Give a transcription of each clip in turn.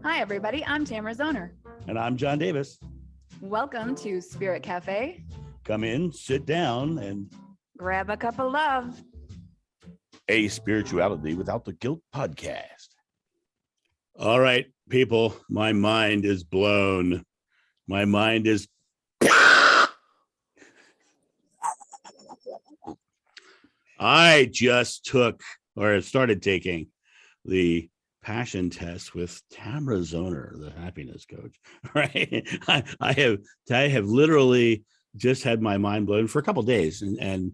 Hi, everybody. I'm Tamara's owner. And I'm John Davis. Welcome to Spirit Cafe. Come in, sit down, and grab a cup of love. A Spirituality Without the Guilt podcast. All right, people, my mind is blown. My mind is... I just took, or started taking, the passion test with Tamara Zoner, the happiness coach. Right? I have literally just had my mind blown for a couple of days, and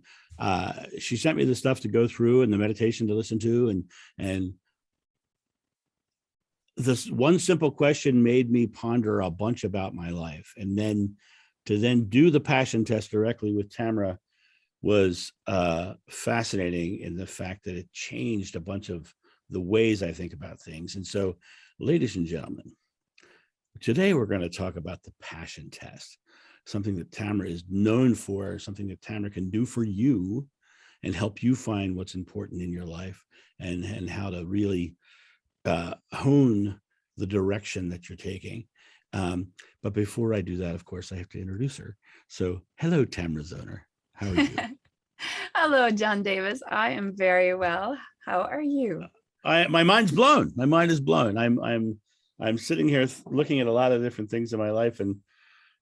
she sent me the stuff to go through and the meditation to listen to, and this one simple question made me ponder a bunch about my life, and then to do the passion test directly with Tamara was fascinating in the fact that it changed a bunch of the ways I think about things. And so, ladies and gentlemen, today we're going to talk about the passion test, something that Tamara is known for, something that Tamara can do for you and help you find what's important in your life and how to really hone the direction that you're taking. But before I do that, of course, I have to introduce her. So, hello, Tamara Zoner. How are you? Hello, John Davis. I am very well. How are you? My mind's blown. My mind is blown. I'm sitting here looking at a lot of different things in my life, and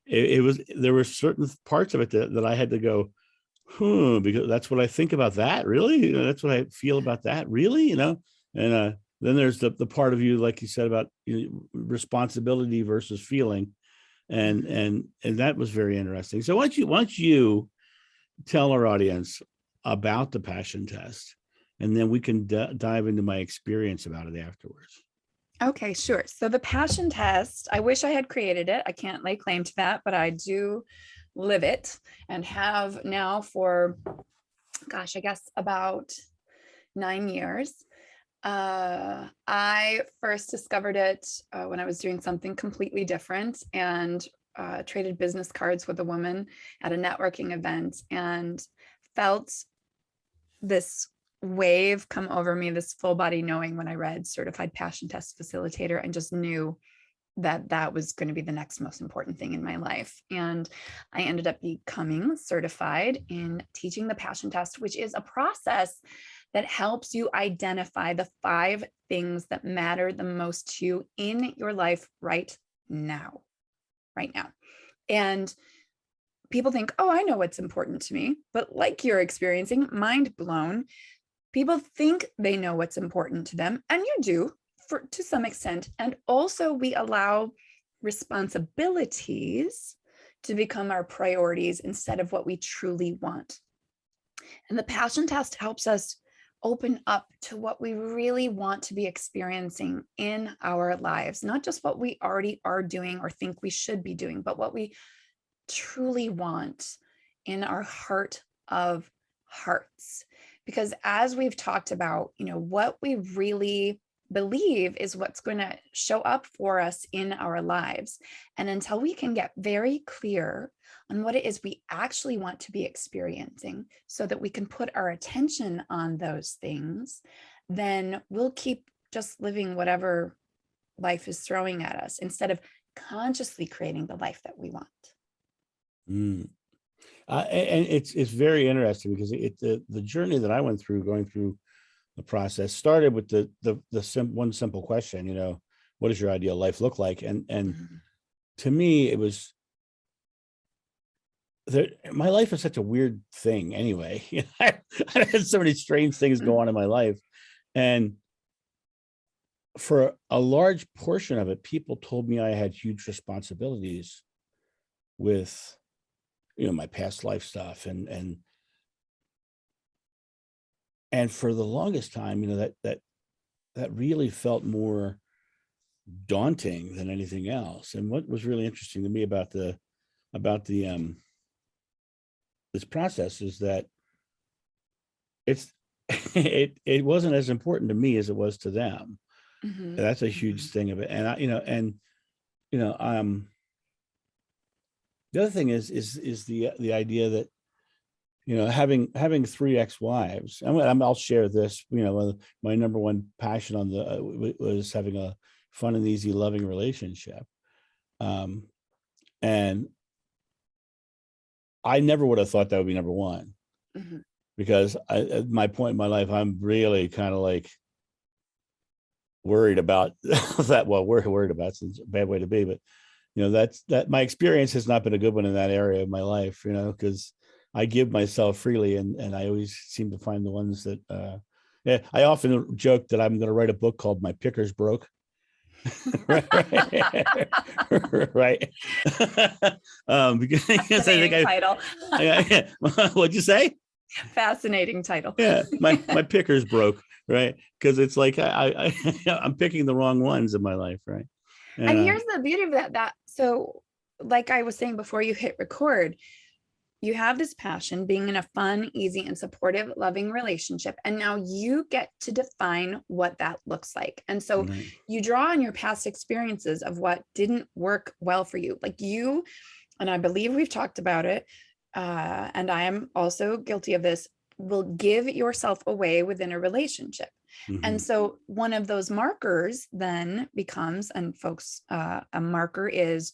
there were certain parts of it that I had to go, because that's what I think about that. Really, that's what I feel about that. Really, and then there's the part of you, like you said, about responsibility versus feeling, and that was very interesting. So why don't you tell our audience about the passion test, and then we can dive into my experience about it afterwards. Okay, sure. So the passion test, I wish I had created it. I can't lay claim to that, but I do live it and have now for, I guess about 9 years. I first discovered it when I was doing something completely different and traded business cards with a woman at a networking event and felt this wave come over me, this full body knowing when I read Certified Passion Test Facilitator, and just knew that was going to be the next most important thing in my life. And I ended up becoming certified in teaching the passion test, which is a process that helps you identify the 5 things that matter the most to you in your life right now. And people think, oh, I know what's important to me. But like you're experiencing, mind blown, people think they know what's important to them. And you do to some extent. And also we allow responsibilities to become our priorities instead of what we truly want. And the passion test helps us open up to what we really want to be experiencing in our lives, not just what we already are doing or think we should be doing, but what we truly want in our heart of hearts. Because as we've talked about, what we really believe is what's going to show up for us in our lives. And until we can get very clear on what it is we actually want to be experiencing so that we can put our attention on those things, then we'll keep just living whatever life is throwing at us instead of consciously creating the life that we want. And it's very interesting because the journey that I went through, going through the process, started with the one simple question, what does your ideal life look like? And to me, it was my life is such a weird thing anyway. I had so many strange things go on in my life, and for a large portion of it, people told me I had huge responsibilities with my past life stuff, and for the longest time, that really felt more daunting than anything else. And what was really interesting to me about the this process is that it wasn't as important to me as it was to them. Mm-hmm. That's a huge thing of it. And the other thing is the idea that having 3 ex-wives, I'll share this. My number one passion was having a fun and easy, loving relationship. And I never would have thought that would be number one, Mm-hmm. because at my point in my life, I'm really kind of like worried about that. Well, we're worried about, it's a bad way to be, but that my experience has not been a good one in that area of my life, because I give myself freely, and I always seem to find the ones that yeah, I often joke that I'm going to write a book called My Picker's Broke. Right. Right. Because I think Fascinating title. What'd you say? Fascinating title. Yeah, my picker's broke, right? Because it's like I'm picking the wrong ones in my life, right? And here's the beauty of that. So, like I was saying before you hit record, you have this passion being in a fun, easy, and supportive, loving relationship. And now you get to define what that looks like. And so right. you draw on your past experiences of what didn't work well for you. Like you, and I believe we've talked about it, and I am also guilty of this, will give yourself away within a relationship. Mm-hmm. And so one of those markers then becomes, and folks, a marker is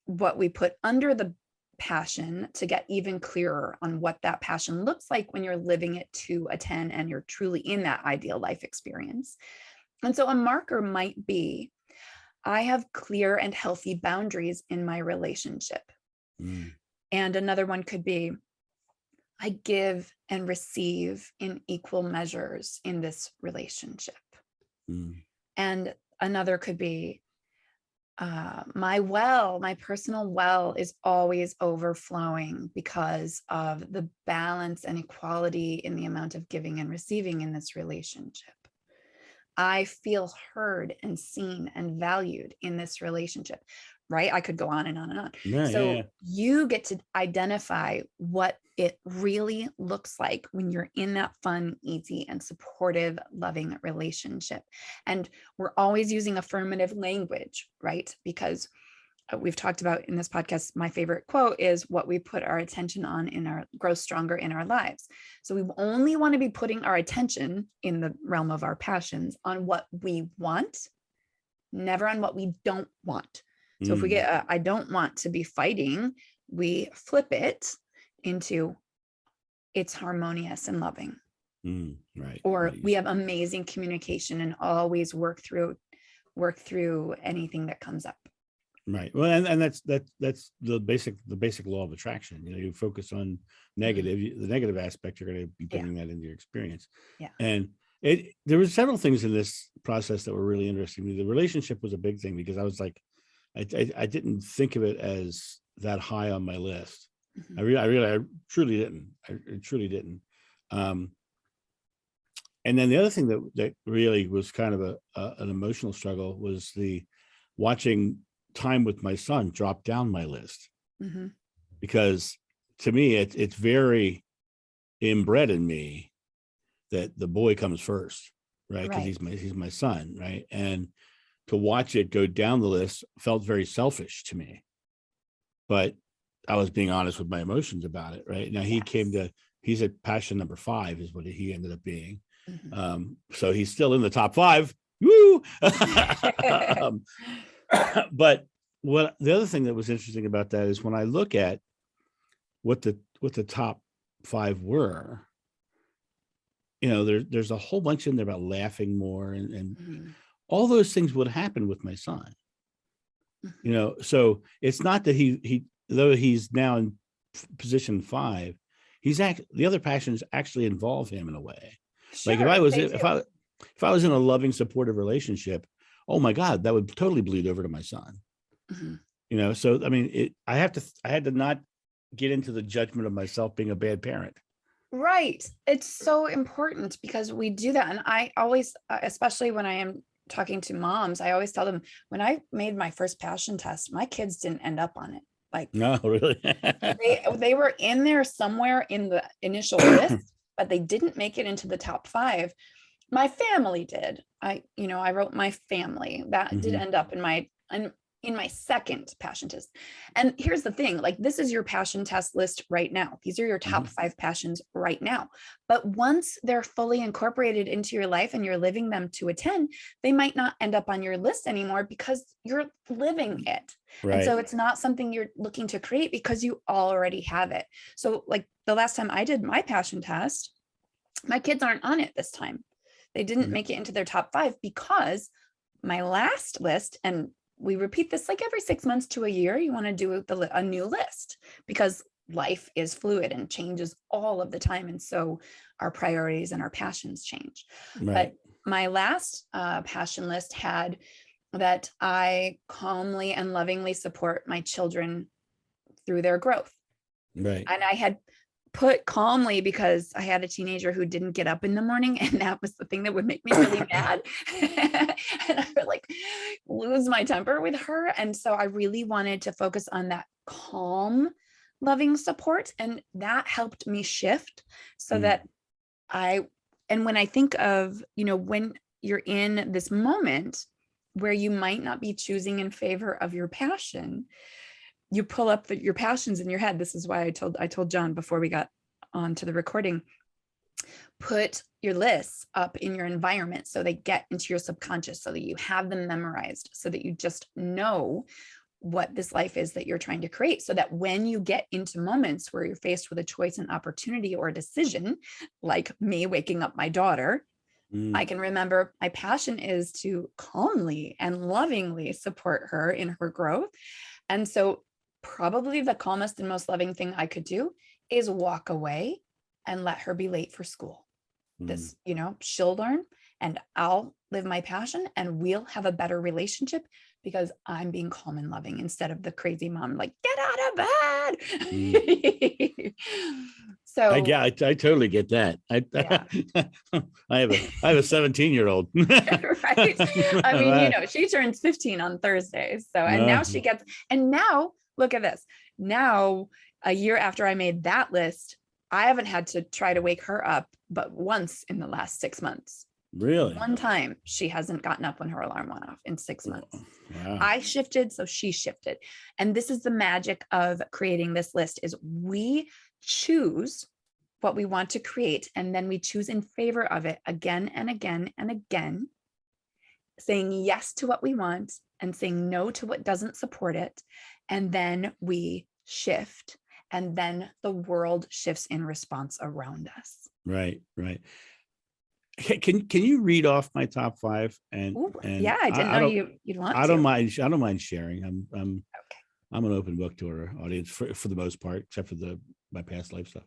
what we put under the passion to get even clearer on what that passion looks like when you're living it to a 10 and you're truly in that ideal life experience. And so a marker might be, I have clear and healthy boundaries in my relationship. Mm. And another one could be, I give and receive in equal measures in this relationship. Mm. And another could be, my personal well is always overflowing because of the balance and equality in the amount of giving and receiving in this relationship. I feel heard and seen and valued in this relationship, right? I could go on and on and on. Yeah, So yeah. you get to identify what it really looks like when you're in that fun, easy, and supportive, loving relationship. And we're always using affirmative language, right? Because we've talked about in this podcast, my favorite quote is, what we put our attention on grows stronger in our lives. So we only want to be putting our attention in the realm of our passions on what we want, never on what we don't want. So if we get I don't want to be fighting, we flip it into, it's harmonious and loving. Right. Or Right. we have amazing communication and always work through anything that comes up. Right. Well, and that's the basic law of attraction. You focus on negative, the negative aspect, you're going to be bringing that into your experience. Yeah. And there were several things in this process that were really interesting. The relationship was a big thing, because I was like, I didn't think of it as that high on my list. Mm-hmm. I truly didn't. I truly didn't. And then the other thing that really was kind of an emotional struggle was the watching time with my son drop down my list. Mm-hmm. Because to me, it's very inbred in me that the boy comes first, right? Because he's my son, right? And to watch it go down the list felt very selfish to me. But I was being honest with my emotions about it, right? Now he's at passion number 5 is what he ended up being. Mm-hmm. So he's still in the top 5. Woo! But the other thing that was interesting about that is when I look at what the top 5 were, there's a whole bunch in there about laughing more, and mm-hmm. all those things would happen with my son. Mm-hmm. So it's not that he though he's now in position 5, the other passions actually involve him in a way. Sure, like if I was in a loving, supportive relationship, oh my God, that would totally bleed over to my son. Mm-hmm. So I mean, I had to not get into the judgment of myself being a bad parent. Right. It's so important, because we do that. And I always, especially when I am talking to moms, I always tell them, when I made my first passion test, my kids didn't end up on it. Like, no, really? they were in there somewhere in the initial list, but they didn't make it into the top 5. My family did. I wrote my family that mm-hmm. did end up in my, and in my second passion test. And here's the thing, like, this is your passion test list right now. These are your top 5 passions right now. But once they're fully incorporated into your life and you're living them to a 10, they might not end up on your list anymore because you're living it. And Right. so it's not something you're looking to create because you already have it. So like the last time I did my passion test, my kids aren't on it this time. They didn't Mhm. make it into their top 5 because my last list, and we repeat this like every 6 months to a year, you want to do a new list because life is fluid and changes all of the time. And so our priorities and our passions change. Right. But my last passion list had that I calmly and lovingly support my children through their growth. Right. And I had put calmly because I had a teenager who didn't get up in the morning, and that was the thing that would make me really mad. And I would like lose my temper with her. And so I really wanted to focus on that calm, loving support. And that helped me shift so Mm. that and when I think of, when you're in this moment where you might not be choosing in favor of your passion, you pull up your passions in your head. This is why I told John before we got on to the recording, put your lists up in your environment so they get into your subconscious, so that you have them memorized, so that you just know what this life is that you're trying to create, so that when you get into moments where you're faced with a choice, an opportunity, or a decision, like me waking up my daughter, I Mm. can remember my passion is to calmly and lovingly support her in her growth. And so probably the calmest and most loving thing I could do is walk away and let her be late for school. Mm. This, she'll learn and I'll live my passion and we'll have a better relationship because I'm being calm and loving instead of the crazy mom, like, get out of Mm. bed. I So, get, I totally get that. yeah. I have a 17-year-old. Right. I mean, she turns 15 on Thursday. So, and now and now look at this. Now, a year after I made that list, I haven't had to try to wake her up but once in the last 6 months. Really? One time she hasn't gotten up when her alarm went off in 6 months. Wow. I shifted, so she shifted. And this is the magic of creating this list is we choose what we want to create, and then we choose in favor of it again and again and again, saying yes to what we want and saying no to what doesn't support it. And then we shift, and then the world shifts in response around us. Right. Right. Can you read off my top 5? And Ooh, and yeah, I didn't I know don't you'd want I don't to. mind I don't mind sharing. Okay. I'm an open book to our audience for the most part, except for my past life stuff.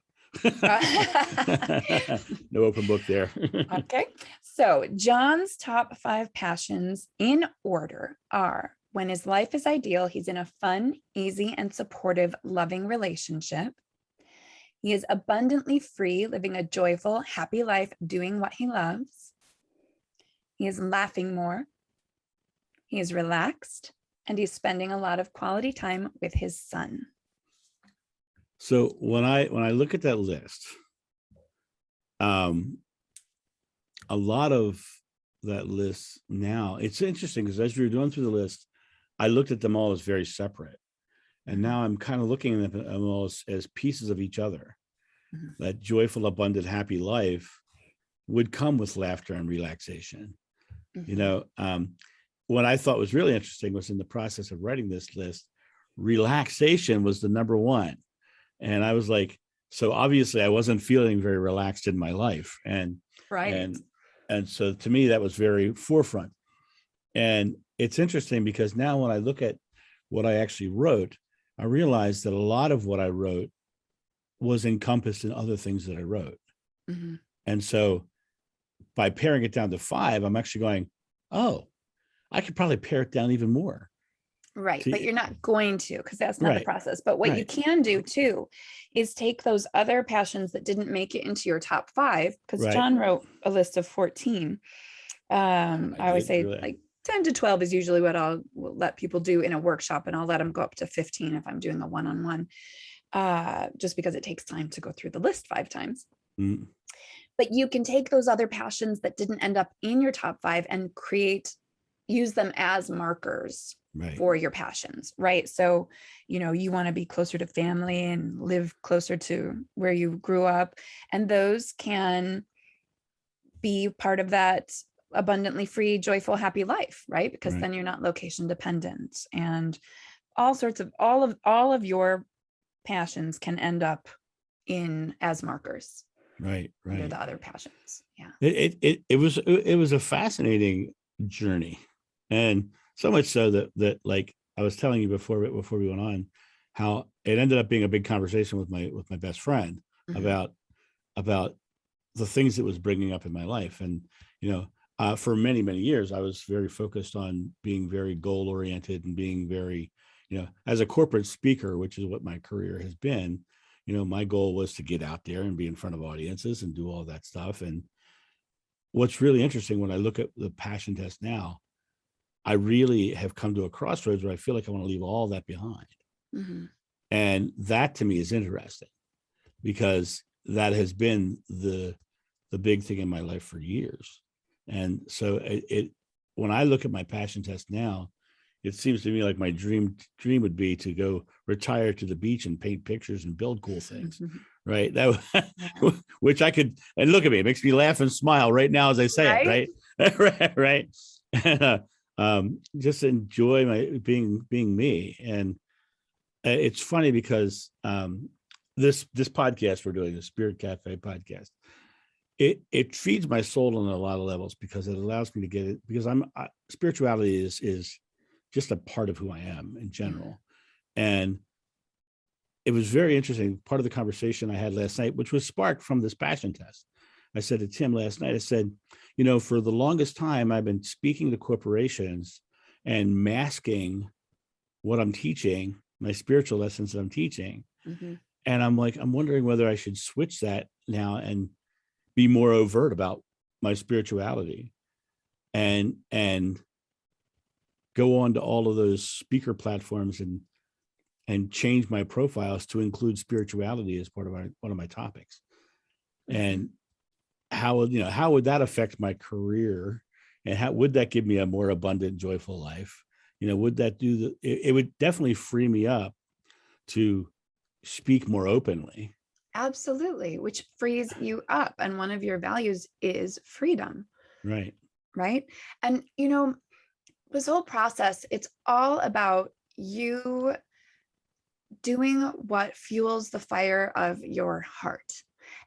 No open book there. Okay. So John's top 5 passions in order are: when his life is ideal, he's in a fun, easy, and supportive, loving relationship. He is abundantly free, living a joyful, happy life, doing what he loves. He is laughing more. He is relaxed, and he's spending a lot of quality time with his son. So when I look at that list, a lot of that list now, it's interesting because as we were going through the list, I looked at them all as very separate. And now I'm kind of looking at them almost as pieces of each other. Mhm. That joyful, abundant, happy life would come with laughter and relaxation. Mhm. What I thought was really interesting was in the process of writing this list, relaxation was the number one. And I was like, so obviously I wasn't feeling very relaxed in my life. Right. And so to me, that was very forefront. And it's interesting because now when I look at what I actually wrote, I realized that a lot of what I wrote was encompassed in other things that I wrote. Mhm. And so by paring it down to 5, I'm actually going, oh, I could probably pare it down even more. Right. But To, you're not going to, because that's not the right, process. But what you right, can do too is take those other passions that didn't make it into your top 5, because right. John wrote a list of 14. I I always did say really. like 10 to 12 is usually what I'll let people do in a workshop, and I'll let them go up to 15 if I'm doing a one-on-one, just because it takes time to go through the list 5 times. Mm. But you can take those other passions that didn't end up in your top 5 and create use them as markers Right. for your passions, right? So, you want to be closer to family and live closer to where you grew up. And those can be part of that abundantly free, joyful, happy life, right? Because Right. then you're not location dependent, and all of your passions can end up in as markers Right. under Right. the other passions. Yeah. It was a fascinating journey, and so much so that like I was telling you before we went on, how it ended up being a big conversation with my best friend Mhm. about the things it was bringing up in my life. And for many years I was very focused on being very goal oriented and being very, as a corporate speaker, which is what my career has been. My goal was to get out there and be in front of audiences and do all that stuff. And what's really interesting, when I look at the passion test now, I really have come to a crossroads where I feel like I want to leave all that behind. Mhm. And that to me is interesting, because that has been the big thing in my life for years. And so when I look at my passion test now, it seems to me like my dream would be to go retire to the beach and paint pictures and build cool things. Right. Yeah. Which I could, and look at me, it makes me laugh and smile right now as I say it. Right. Right. Right. And, just enjoy my being me. And it's funny because this podcast we're doing, the Spirit Cafe podcast, it feeds my soul on a lot of levels, because it allows me to get it, because spirituality is just a part of who I am in Mhm. general. And it was very interesting. Part of the conversation I had last night, which was sparked from this passion test, I said to Tim last night, I said, for the longest time, I've been speaking to corporations and masking what I'm teaching, my spiritual lessons that I'm teaching. Mhm. And I'm like, I'm wondering whether I should switch that now and be more overt about my spirituality, and go on to all of those speaker platforms and change my profiles to include spirituality as part of one of my topics. Mhm. And how would that affect my career, and how would that give me a more abundant, joyful life? Would that it would definitely free me up to speak more openly. Absolutely, which frees you up. And one of your values is freedom, Right. right? And this whole process, it's all about you doing what fuels the fire of your heart.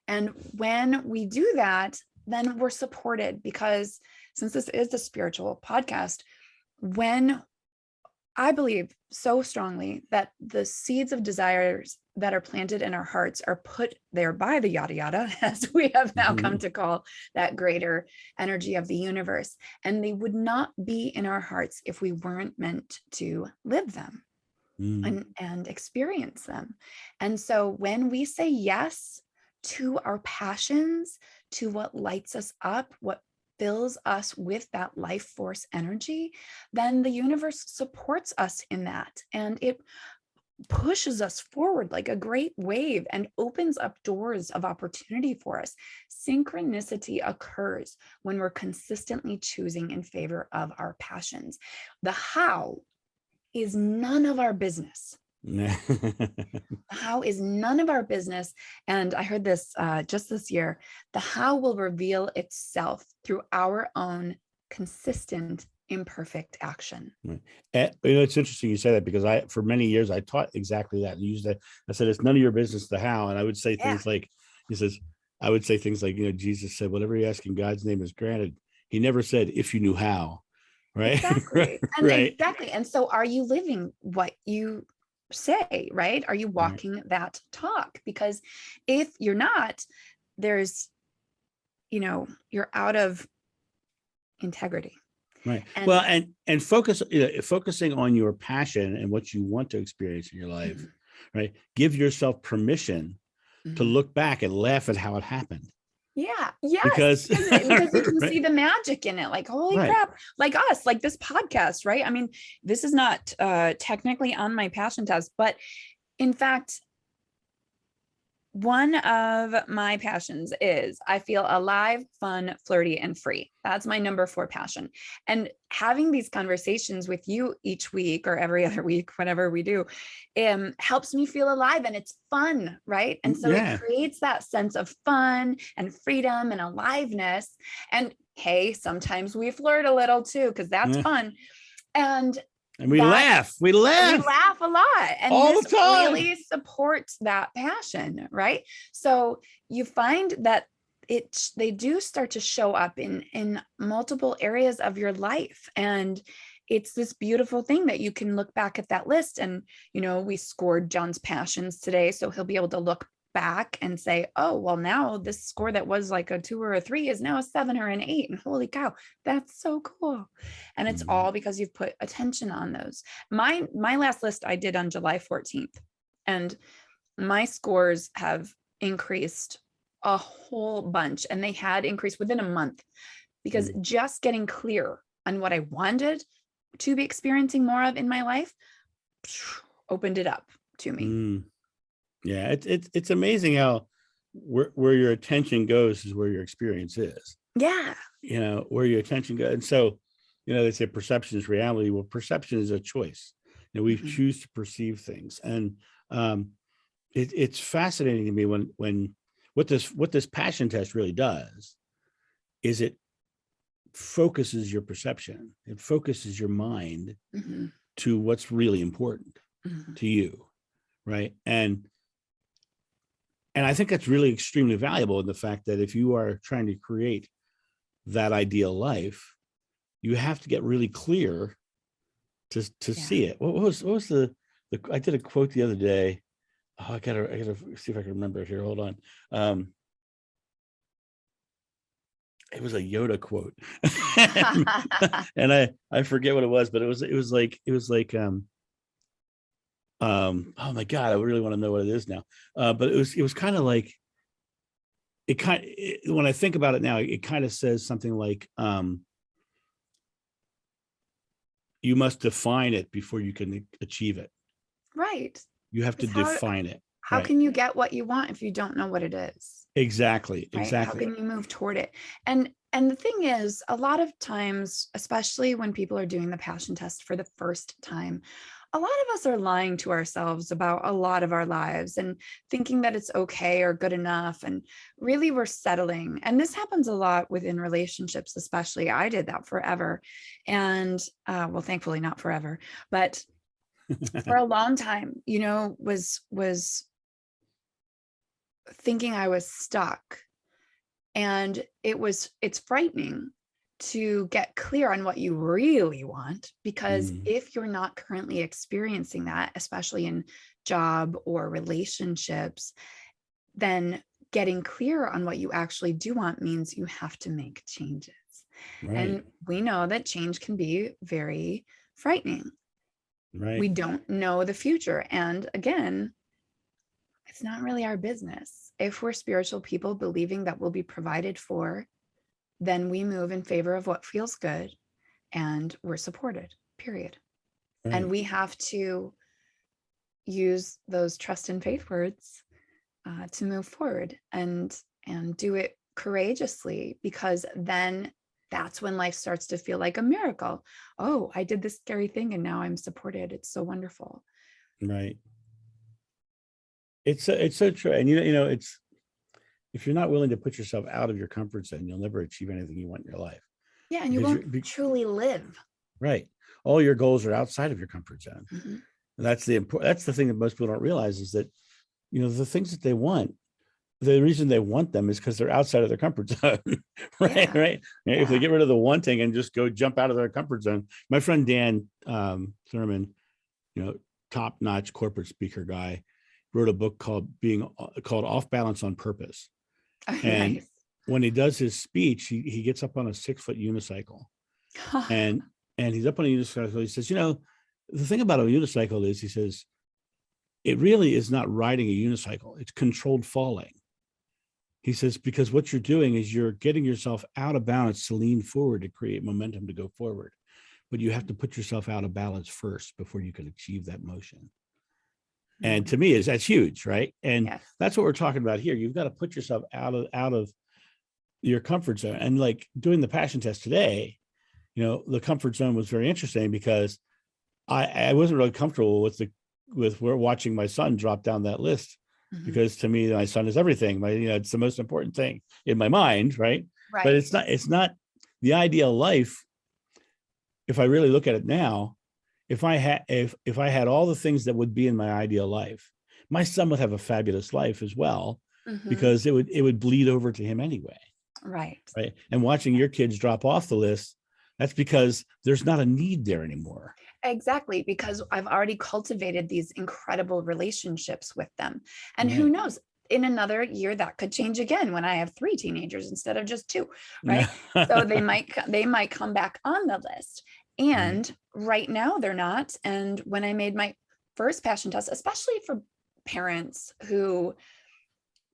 And when we do that, then we're supported, because since this is a spiritual podcast, when I believe so strongly that the seeds of desires that are planted in our hearts are put there by the yada yada, as we have now come to call that greater energy of the universe. And they would not be in our hearts if we weren't meant to live them and experience them. And so when we say yes to our passions, to what lights us up, what fills us with that life force energy, then the universe supports us in that. And it pushes us forward like a great wave and opens up doors of opportunity for us. Synchronicity occurs when we're consistently choosing in favor of our passions. The how is none of our business. How is none of our business. And I heard this just this year. The how will reveal itself through our own consistent, imperfect action. Right. It's interesting you say that, because for many years, I taught exactly that. And used that. I said, it's none of your business the how. And I would say Yeah, things like, he says, I would say things like, Jesus said, whatever you ask in God's name is granted. He never said, if you knew how. Right. exactly. And Right. exactly. And so are you living what you say, right? Are you Right. walking that talk? Because if you're not, there's, you're out of integrity. Right. And Well, and focusing on your passion and what you want to experience in your life. mhm, Right. Give yourself permission to mhm. look back and laugh at how it happened, Yeah, yes, because because you can see right. the magic in it. Like, holy Right. crap, like us, like this podcast, right? I mean, this is not technically on my passion test, but in fact, One of my passions is I feel alive, fun, flirty, and free. That's my number 4 passion. And having these conversations with you each week or every other week, whenever we do, helps me feel alive and it's fun, right? And so it Yeah. creates that sense of fun and freedom and aliveness. And hey, sometimes we flirt a little too, because that's Yeah. fun. And And we that laugh. We we laugh laugh a lot, and all this the time. really supports that passion, right? So you find that they do start to show up in multiple areas of your life, and it's this beautiful thing that you can look back at that list. And we scored John's passions today, so he'll be able to look back and say, oh, well, now this score that was like a 2 or a 3 is now a 7 or an 8, and holy cow, that's so cool. And it's Mhm. all because you've put attention on those. My last list I did on July 14th, and my scores have increased a whole bunch, and they had increased within a month, because Mm. just getting clear on what I wanted to be experiencing more of in my life opened it up to me. Mm. Yeah, it's amazing how where your attention goes is where your experience is. Yeah. Where your attention goes. And so, they say perception is reality. Well, perception is a choice. We Mhm. choose to perceive things. And it's fascinating to me when what this passion test really does is it focuses your perception. It focuses your mind Mhm. to what's really important Mhm. to you, right? And I think that's really extremely valuable in the fact that if you are trying to create that ideal life, you have to get really clear to Yeah. see it. What was the I did a quote the other day. Oh, I gotta see if I can remember it here. Hold on. It was a Yoda quote. And I forget what it was, but oh my God, I really want to know what it is now. But it was kind of like when I think about it now, it kind of says something like you must define it before you can achieve it. Right. You have to Because how define it. how Right. can you get what you want if you don't know what it is? Exactly. Right? How Exactly. can you move toward it? And the thing is, a lot of times, especially when people are doing the passion test for the first time, a lot of us are lying to ourselves about a lot of our lives and thinking that it's okay or good enough. And really, we're settling. And this happens a lot within relationships, especially. I did that forever. And well, thankfully, not forever, but for a long time, was thinking I was stuck. And it's frightening to get clear on what you really want, because Mm, if you're not currently experiencing that, especially in job or relationships, then getting clear on what you actually do want means you have to make changes. right. And we know that change can be very frightening. Right. We don't know the future. And again, it's not really our business. If we're spiritual people believing that we'll be provided for, then we move in favor of what feels good and we're supported, period. And Right. we have to use those trust and faith words to move forward and do it courageously, because then that's when life starts to feel like a miracle. Oh, I did this scary thing and now I'm supported. It's so wonderful. Right. It's so true. And it's if you're not willing to put yourself out of your comfort zone, you'll never achieve anything you want in your life Yeah, and you because won't truly live. right. All your goals are outside of your comfort zone. Mhm. And that's the thing that most people don't realize is that, the things that they want, the reason they want them is because they're outside of their comfort zone. Right. Yeah, Right. If they yeah. get rid of the wanting and just go jump out of their comfort zone. My friend Dan Thurman, you know, top-notch corporate speaker guy, wrote a book called Off Balance on Purpose. And Nice. when he does his speech, he gets up on a 6-foot unicycle, and he's up on a unicycle. He says, the thing about a unicycle is, he says, it really is not riding a unicycle; it's controlled falling. He says, because what you're doing is you're getting yourself out of balance to lean forward to create momentum to go forward. But you have to put yourself out of balance first before you can achieve that motion. And to me, that's huge, right? And Yes. that's what we're talking about here. You've got to put yourself out of your comfort zone. And like doing the passion test today, the comfort zone was very interesting because I wasn't really comfortable with watching my son drop down that list, Mhm. because to me, my son is everything. It's the most important thing in my mind, right? But Right. it's not the ideal life. If I really look at it now, if I had all the things that would be in my ideal life, my son would have a fabulous life as well, Mhm. because it would bleed over to him anyway, Right. right? And watching your kids drop off the list, that's because there's not a need there anymore. Exactly, because I've already cultivated these incredible relationships with them. And who Right. knows, in another year that could change again when I have 3 teenagers instead of just 2, right? So they might come back on the list. Right. And right now they're not. And when I made my first passion test, especially for parents who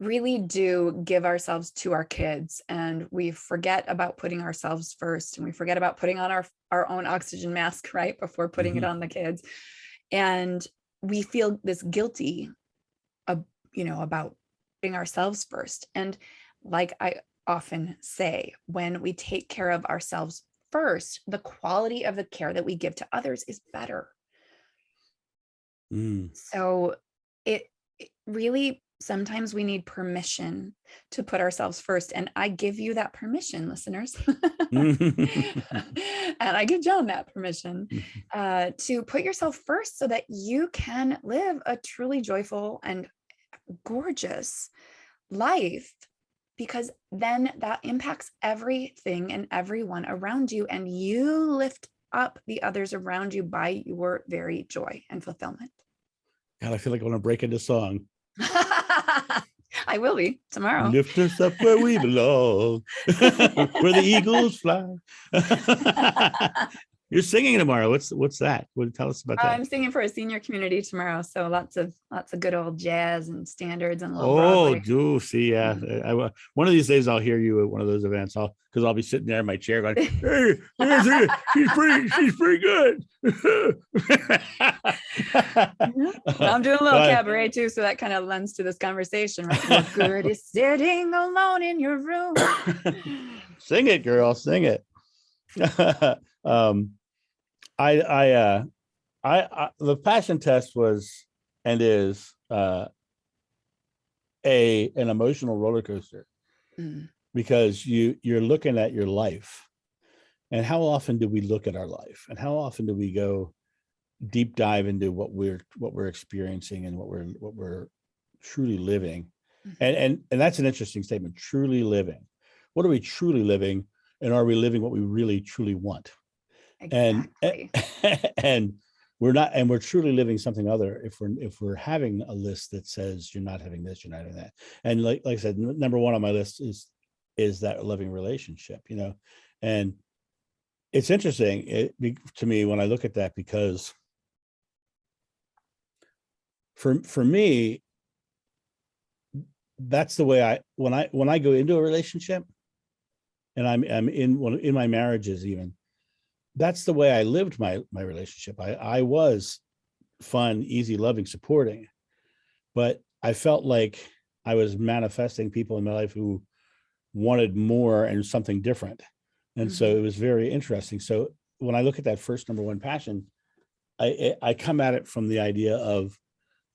really do give ourselves to our kids, and we forget about putting ourselves first, and we forget about putting on our own oxygen mask right before putting it Mhm. on the kids, and we feel this guilty about putting ourselves first. And like I often say, when we take care of ourselves first, the quality of the care that we give to others is better. Mm. So it really, sometimes we need permission to put ourselves first. And I give you that permission, listeners. And I give John that permission to put yourself first so that you can live a truly joyful and gorgeous life, because then that impacts everything and everyone around you, and you lift up the others around you by your very joy and fulfillment. God, I feel like I want to break into song. I will be tomorrow. Lift us up where we belong, where the eagles fly. You're singing tomorrow. What's that? Tell us about that. I'm singing for a senior community tomorrow, so lots of good old jazz and standards and a little Oh, Broadway. do see, yeah. Mhm. One of these days I'll hear you at one of those events. I'll be sitting there in my chair going, "Hey, she's pretty good." Yeah. I'm doing a little But cabaret too, so that kind of lends to this conversation, right? What good is sitting alone in your room? sing it, girl, sing it. um, I the passion test was and is an emotional roller coaster, Mm, because you're looking at your life, and how often do we look at our life, and how often do we go deep dive into what we're experiencing and what we're truly living. and mhm. and and that's an interesting statement, truly living. What are we truly living, and are we living what we really truly want? and Exactly. and we're truly living something other if we're having a list that says you're not having this, you're not having that. And like I said, number one on my list is that loving relationship, and it's interesting to me when I look at that, because for me, that's the way when I go into a relationship, and I'm in my marriages even, that's the way I lived my relationship. I was fun, easy, loving, supporting, but I felt like I was manifesting people in my life who wanted more and something different. And so Mhm. it was very interesting. So when I look at that first number one passion, I come at it from the idea of,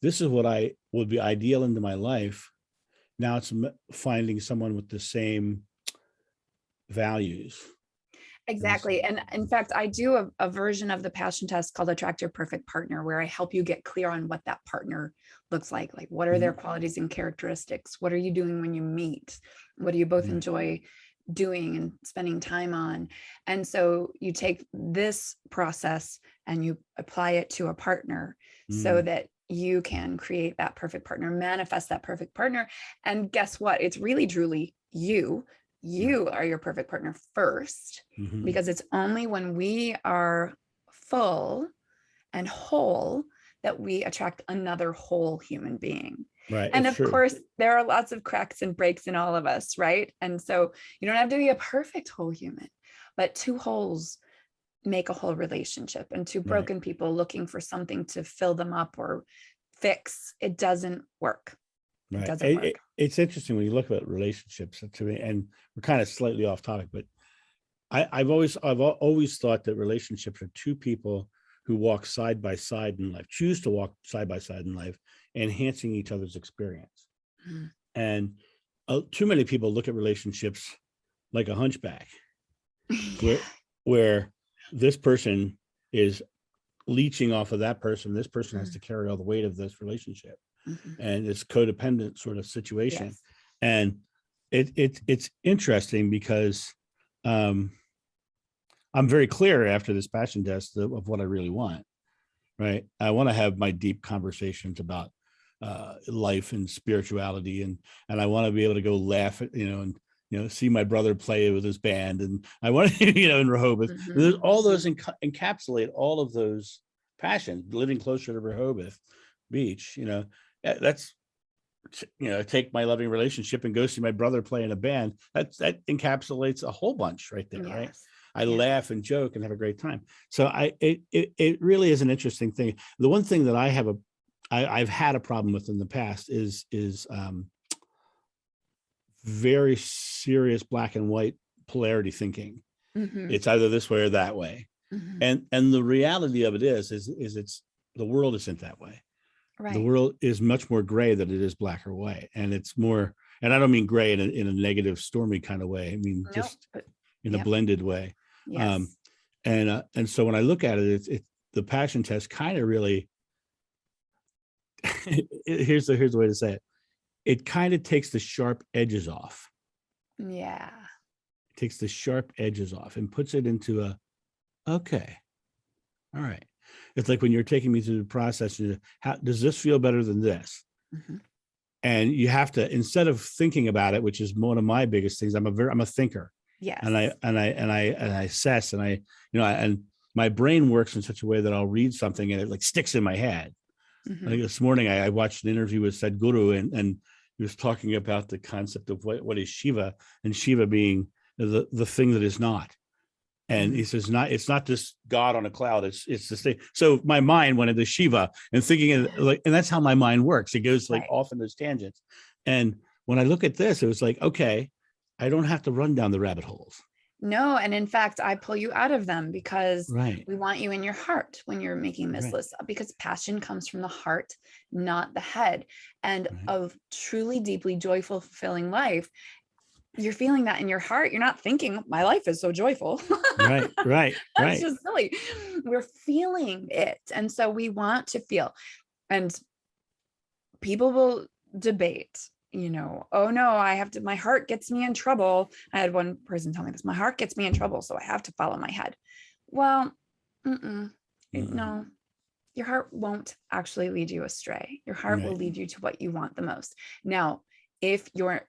this is what I would be ideal into my life. Now it's finding someone with the same values. And Exactly. And in fact, I do a version of the passion test called Attract Your Perfect Partner, where I help you get clear on what that partner looks like. Like, what are their Mhm. qualities and characteristics? What are you doing when you meet? What do you both Right. enjoy doing and spending time on? And so you take this process and you apply it to a partner so Mm. that you can create that perfect partner, manifest that perfect partner. And guess what? It's really, truly you. Right. You are your perfect partner first, Mhm. because it's only when we are full and whole that we attract another whole human being. Right. And It's of true. course, there are lots of cracks and breaks in all of us, right? And so you don't have to be a perfect whole human, but two wholes make a whole relationship, and two Right. broken people looking for something to fill them up or fix. It doesn't work. It Right. doesn't work. It's interesting when you look at relationships to me, and we're kind of slightly off topic, but I've always thought that relationships are two people who walk side by side in life, choose to walk side by side in life, enhancing each other's experience. Mhm. And too many people look at relationships like a hunchback, Yeah. where this person is leeching off of that person. This person has to carry all the weight of this relationship, Mhm. and it's codependent sort of situation. Yes. And it's interesting because um, I'm very clear after this passion test of what I really want. Right, I want to have my deep conversations about life and spirituality, and I want to be able to go laugh at, and see my brother play with his band, and I want to in Rehoboth. There's Mhm. all those encapsulate all of those passions. Living closer to Rehoboth Beach, that's take my loving relationship and go see my brother play in a band. That encapsulates a whole bunch right there, right? Yes. I Yes. laugh and joke and have a great time. So it really is an interesting thing. The one thing that I've had a problem with in the past is very serious black and white polarity thinking. Mhm. It's either this way or that way. Mhm. And the reality of it is it's the world isn't that way. The Right. world is much more gray than it is black or white. And it's more, and I don't mean gray in a negative, stormy kind of way. I mean, Nope. just But in a yep. blended way. Um, Yes. and so when I look at it, it's the passion test kind of really, here's the way to say it. It kind of takes the sharp edges off. Yeah. It takes the sharp edges off and puts it into okay, all right. It's like when you're taking me through the process, how does this feel better than this? Mhm. And you have to, instead of thinking about it, which is one of my biggest things, I'm a thinker, and Yes. I assess, and and my brain works in such a way that I'll read something and it like sticks in my head. Like Mhm. this morning, I watched an interview with Sadhguru, and he was talking about the concept of what is Shiva, and Shiva being the thing that is not. And he Mhm. says, it's not just God on a cloud. It's this thing. So my mind went into Shiva and thinking like, and that's how my mind works. It goes like Right. off in those tangents. And when I look at this, it was like, okay, I don't have to run down the rabbit holes. No, and in fact, I pull you out of them because Right. we want you in your heart when you're making this Right. list, because passion comes from the heart, not the head. And Right. a truly deeply joyful, fulfilling life, you're feeling that in your heart. You're not thinking, my life is so joyful. Right. Right. That's Right. just silly. We're feeling it. And so we want to feel. And people will debate, oh no, I have to, my heart gets me in trouble. I had one person tell me this, my heart gets me in trouble, so I have to follow my head. Well, Mm-mm. no, your heart won't actually lead you astray. Your heart will Right. lead you to what you want the most. Now, if your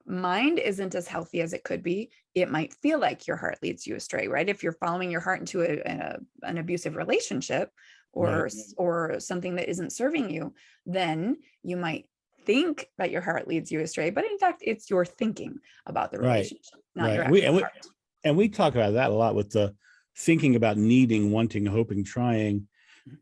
mind isn't as healthy as it could be, it might feel like your heart leads you astray, right? If you're following your heart into an abusive relationship Right. or something that isn't serving you, then you might think that your heart leads you astray, but in fact, it's your thinking about the Right. relationship, not Right. your And we actual and we heart. and we talk about that a lot with the thinking about needing, wanting, hoping, trying,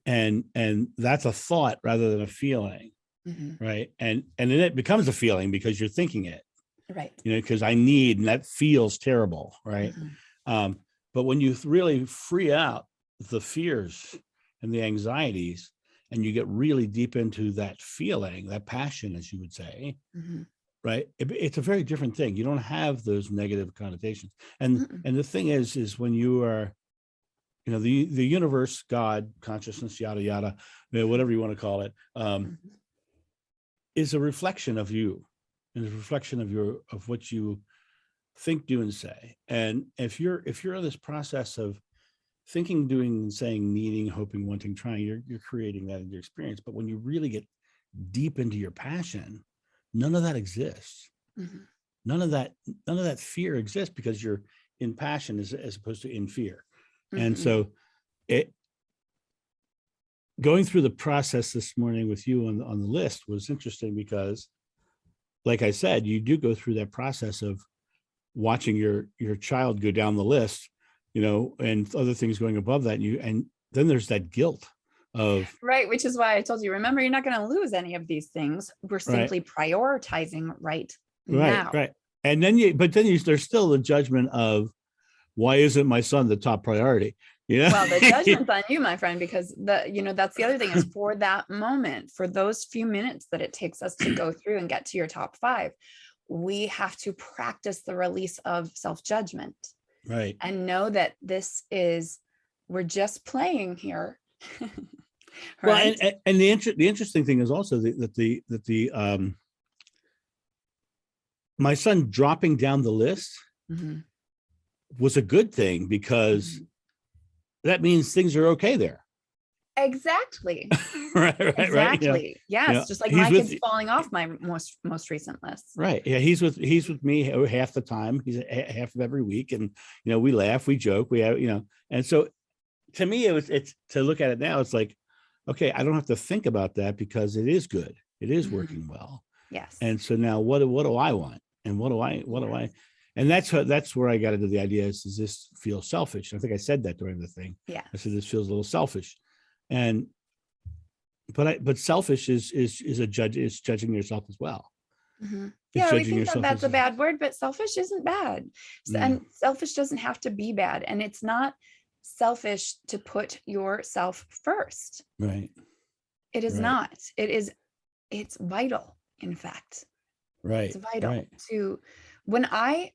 and that's a thought rather than a feeling. Mhm. Right. And then it becomes a feeling because you're thinking it, Right. because I need, and that feels terrible. Right. Mhm. Um, but when you really free out the fears and the anxieties, and you get really deep into that feeling, that passion, as you would say, Mhm. right, it's a very different thing. You don't have those negative connotations. And Mm-mm. and the thing is when you are, the universe, God, consciousness, yada yada, whatever you want to call it, Mhm. is a reflection of you, and a reflection of what you think, do, and say. And if you're in this process of thinking, doing, and saying, needing, hoping, wanting, trying, you're creating that in your experience. But when you really get deep into your passion, none of that exists. Mhm. None of that fear exists, because you're in passion as opposed to in fear. And Mhm. so it going through the process this morning with you on the list was interesting, because like I said, you do go through that process of watching your child go down the list, and other things going above that, and then there's that guilt of Right. Which is why I told you, remember, you're not going to lose any of these things. We're right, simply prioritizing right right, now. right. And then there's still the judgment of, why isn't my son the top priority? Well, the judgment's on you, my friend, because that's the other thing is for that moment, for those few minutes that it takes us to go through and get to your top 5, we have to practice the release of self-judgment Right. and know that we're just playing here. Well, Right. and the interesting thing is also that my son dropping down the list Mhm. was a good thing, because Mhm. that means things are okay there. Exactly. Right. Exactly. Yes. Just like He's my with kids falling off my most recent list. right. Yeah, he's with me half the time. He's half of every week, and we laugh, we joke, we have and so to me it's to look at it now. It's like, okay, I don't have to think about that because it is good. It is Mhm. working well. Yes. And so now what do I want? And what do Yes. I, and that's where I got into the idea is, does this feel selfish? I think I said that during the thing. Yeah. I said, this feels a little selfish. And but selfish is a judge, is judging yourself as well. Mhm. It's Yeah, we judging think that yourself that's as a bad word, but selfish isn't bad. yeah, And selfish doesn't have to be bad. And it's not selfish to put yourself first. right, It is right, not. It's vital, in fact. It's right, vital right. to when I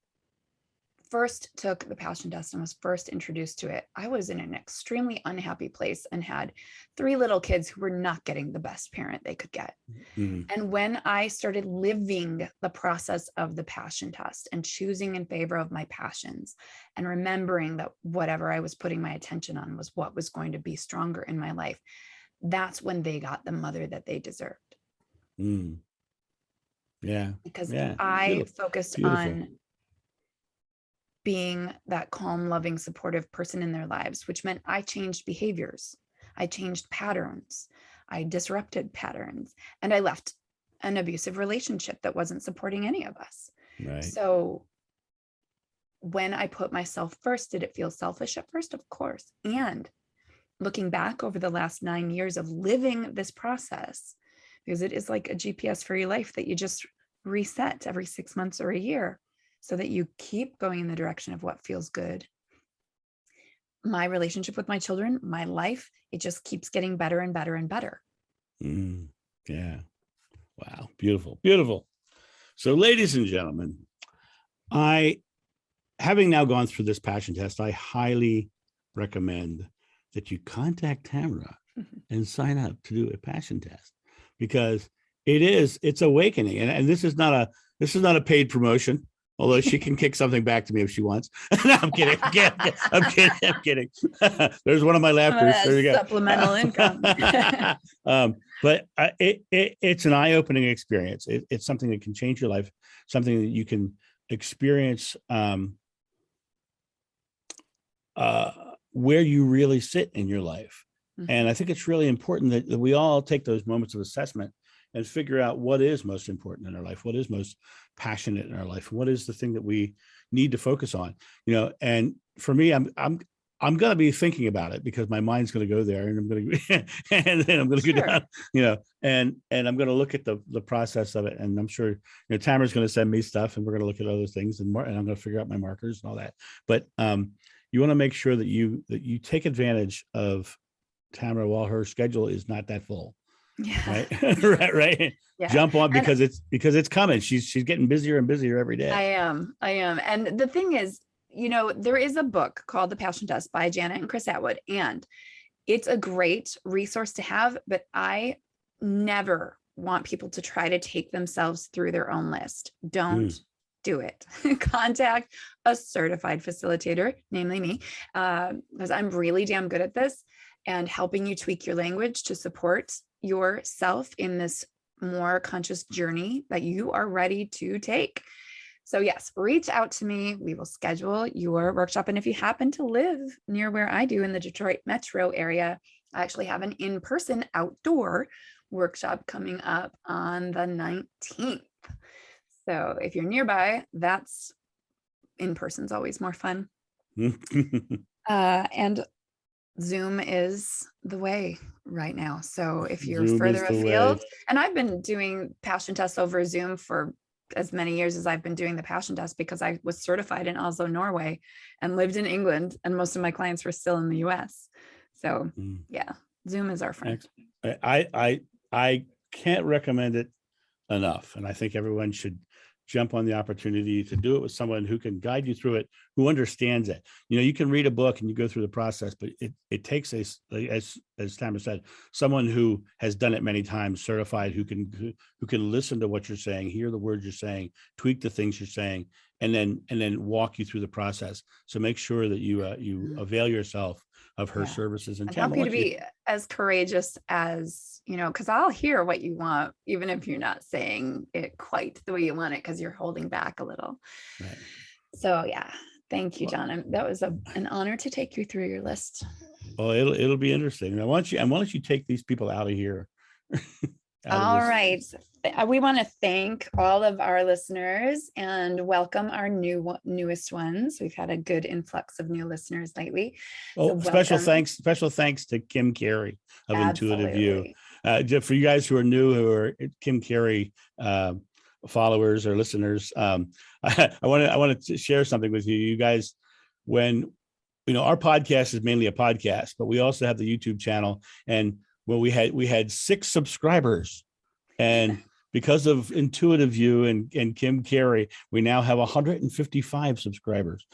first took the passion test and was first introduced to it, I was in an extremely unhappy place and had 3 little kids who were not getting the best parent they could get. Mhm. And when I started living the process of the passion test and choosing in favor of my passions and remembering that whatever I was putting my attention on was what was going to be stronger in my life, that's when they got the mother that they deserved. Mm. Yeah, Because yeah, I beautiful, focused beautiful. on being that calm, loving, supportive person in their lives, which meant I changed behaviors. I changed patterns. I disrupted patterns and I left an abusive relationship that wasn't supporting any of us. Right. So when I put myself first, did it feel selfish at first? Of course. And looking back over the last 9 years of living this process, because it is like a GPS for your life that you just reset every 6 months or a year so that you keep going in the direction of what feels good. My relationship with my children, my life, it just keeps getting better and better and better. Mm. Yeah. Wow. Beautiful. Beautiful. So, ladies and gentlemen, I, having now gone through this passion test, I highly recommend that you contact Tamara and sign up to do a passion test, because it's awakening. And this is not a paid promotion, although she can kick something back to me if she wants. No, I'm kidding. I'm kidding. There's one of my laughters. There you Supplemental income. go. But it's an eye-opening experience. It's something that can change your life, something that you can experience where you really sit in your life. And I think it's really important that we all take those moments of assessment and figure out what is most important in our life, what is most passionate in our life, and what is the thing that we need to focus on. And for me, I'm going to be thinking about it, because my mind's going to go there, and I'm going to and then I'm going to go Sure. down, and I'm going to look at the process of it. And I'm sure Tamara's going to send me stuff, and we're going to look at other things, and I'm going to figure out my markers and all that. But you want to make sure that you take advantage of Tamara while her schedule is not that full. Yeah. Right. Right. Yeah. Jump on, And because it's coming. She's getting busier and busier every I day. am. I am. And the thing is, there is a book called The Passion Test by Janet and Chris Atwood, and it's a great resource to have, but I never want people to try to take themselves through their own list. Don't Mm. do it. Contact a certified facilitator, namely me, because I'm really damn good at this and helping you tweak your language to support yourself in this more conscious journey that you are ready to take. So yes, reach out to me. We will schedule your workshop. And if you happen to live near where I do in the Detroit metro area, I actually have an in-person outdoor workshop coming up on the 19th. So if you're nearby, that's in person's always more fun. And Zoom is the way right now. So if you're Zoom is further the way. afield, and I've been doing passion tests over Zoom for as many years as I've been doing the passion test, because I was certified in Oslo, Norway, and lived in England, and most of my clients were still in the US. So yeah, Zoom is our friend. I can't recommend it enough. And I think everyone should jump on the opportunity to do it with someone who can guide you through it, who understands it. You can read a book and you go through the process, but it takes as Tamara said, someone who has done it many times, certified, who can listen to what you're saying, hear the words you're saying, tweak the things you're saying, and then walk you through the process. So make sure that you avail yourself of her services. And help you to be as courageous as, because I'll hear what you want, even if you're not saying it quite the way you want it, because you're holding back a little. Right. So yeah, thank you, John. That was an honor to take you through your list. Oh, it'll be interesting. I want you take these people out of here. All right. We want to thank all of our listeners and welcome our newest ones. We've had a good influx of new listeners lately. Oh, so special thanks to Kim Carey of Intuitive View. For you guys who are new, who are Kim Carey followers or listeners, I want to share something with you. You guys, when our podcast is mainly a podcast, but we also have the YouTube channel, and we had 6 subscribers, and because of Intuitive View and Kim Carey, we now have 155 subscribers.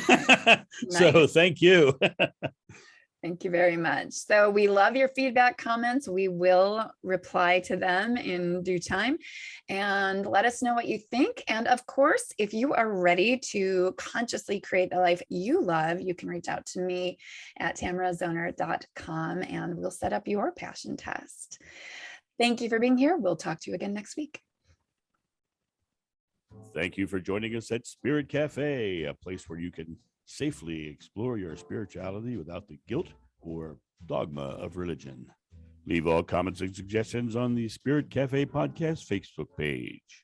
Nice. So thank you. Thank you very much. So we love your feedback, comments. We will reply to them in due time, and let us know what you think. And of course, if you are ready to consciously create the life you love, you can reach out to me at tamarazoner.com and we'll set up your passion test. Thank you for being here. We'll talk to you again next week. Thank you for joining us at Spirit Cafe, a place where you can safely explore your spirituality without the guilt or dogma of religion. Leave all comments and suggestions on the Spirit Cafe podcast Facebook page.